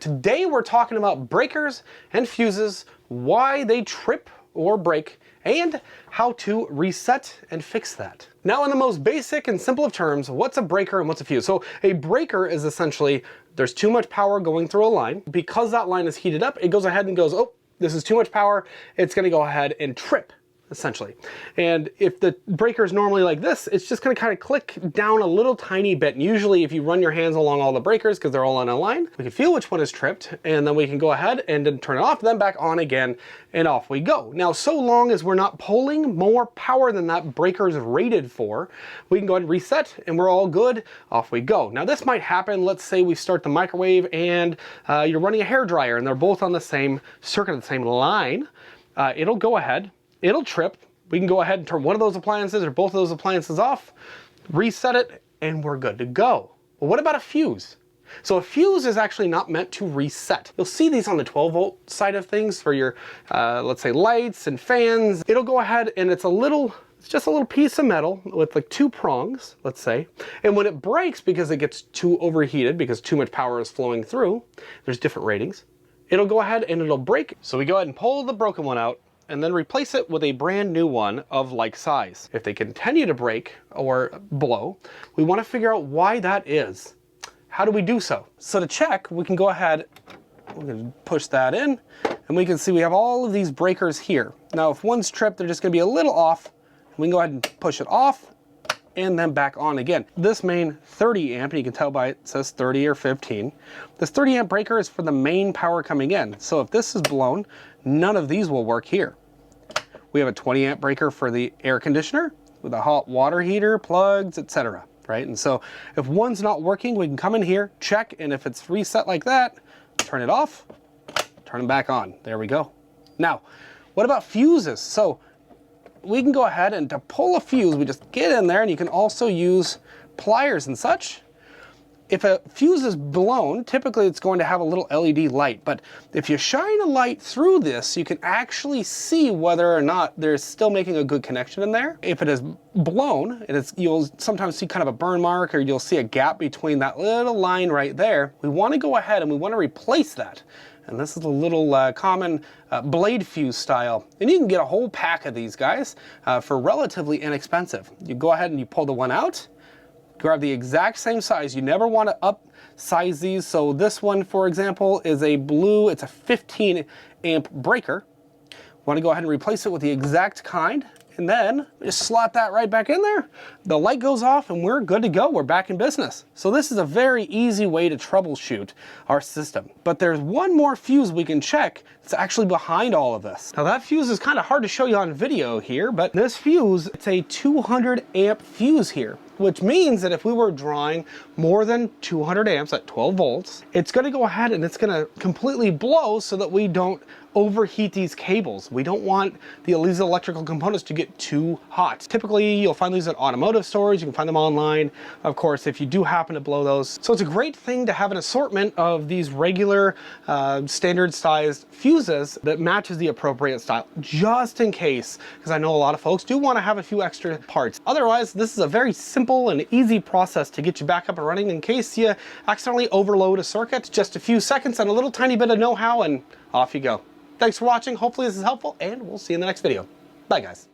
Today we're talking about breakers and fuses, why they trip or break, and how to reset and fix that. Now, in the most basic and simple of terms, what's a breaker and what's a fuse? So a breaker is essentially, there's too much power going through a line. Because that line is heated up, it goes ahead and goes, oh, this is too much power. It's gonna go ahead and trip, essentially. And if the breaker is normally like this, it's just gonna kind of click down a little tiny bit. And usually if you run your hands along all the breakers, because they're all on a line, we can feel which one is tripped, and then we can go ahead and then turn it off, then back on again, and off we go. Now, so long as we're not pulling more power than that breaker is rated for, we can go ahead and reset, and we're all good, off we go. Now, this might happen, let's say we start the microwave and you're running a hairdryer, and they're both on the same circuit, the same line. It'll go ahead, it'll trip. We can go ahead and turn one of those appliances or both of those appliances off, reset it, and we're good to go. Well, what about a fuse? So a fuse is actually not meant to reset. You'll see these on the 12-volt side of things for your, let's say, lights and fans. It'll go ahead and it's just a little piece of metal with like 2 prongs, let's say. And when it breaks, because it gets too overheated, because too much power is flowing through, there's different ratings, it'll go ahead and it'll break. So we go ahead and pull the broken one out, and then replace it with a brand new one of like size. If they continue to break or blow, we want to figure out why that is. How do we do so? So to check, we can go ahead, we're going to push that in, and we can see we have all of these breakers here. Now, if one's tripped, they're just going to be a little off. We can go ahead and push it off, and then back on again. This main 30 amp, and you can tell by it says 30 or 15. This 30 amp breaker is for the main power coming in. So if this is blown, none of these will work here. We have a 20 amp breaker for the air conditioner with a hot water heater, plugs, etc. Right? And so if one's not working, we can come in here, check, and if it's reset like that, turn it off, turn them back on. There we go. Now, what about fuses? So we can go ahead and to pull a fuse, we just get in there, and you can also use pliers and such. If a fuse is blown, typically it's going to have a little LED light, but if you shine a light through this, you can actually see whether or not they're still making a good connection in there. If it is blown, you'll sometimes see kind of a burn mark, or you'll see a gap between that little line right there. We want to go ahead and we want to replace that. And this is a little common blade fuse style. And you can get a whole pack of these guys for relatively inexpensive. You go ahead and you pull the one out, grab the exact same size. You never want to upsize these. So this one, for example, is a blue, it's a 15 amp breaker. Want to go ahead and replace it with the exact kind, and then just slot that right back in there. The light goes off and we're good to go. We're back in business. So this is a very easy way to troubleshoot our system. But there's one more fuse we can check that's actually behind all of this. Now that fuse is kind of hard to show you on video here, but this fuse, it's a 200 amp fuse here, which means that if we were drawing more than 200 amps at 12 volts, it's gonna go ahead and it's gonna completely blow so that we don't overheat these cables. We don't want these electrical components to get too hot. Typically, you'll find these at automotive stores. You can find them online, of course, if you do happen to blow those. So it's a great thing to have an assortment of these regular standard sized fuses that matches the appropriate style, just in case, because I know a lot of folks do want to have a few extra parts. Otherwise, this is a very simple and easy process to get you back up and running in case you accidentally overload a circuit. Just a few seconds and a little tiny bit of know-how, and off you go. Thanks for watching. Hopefully this is helpful, and we'll see you in the next video. Bye, guys.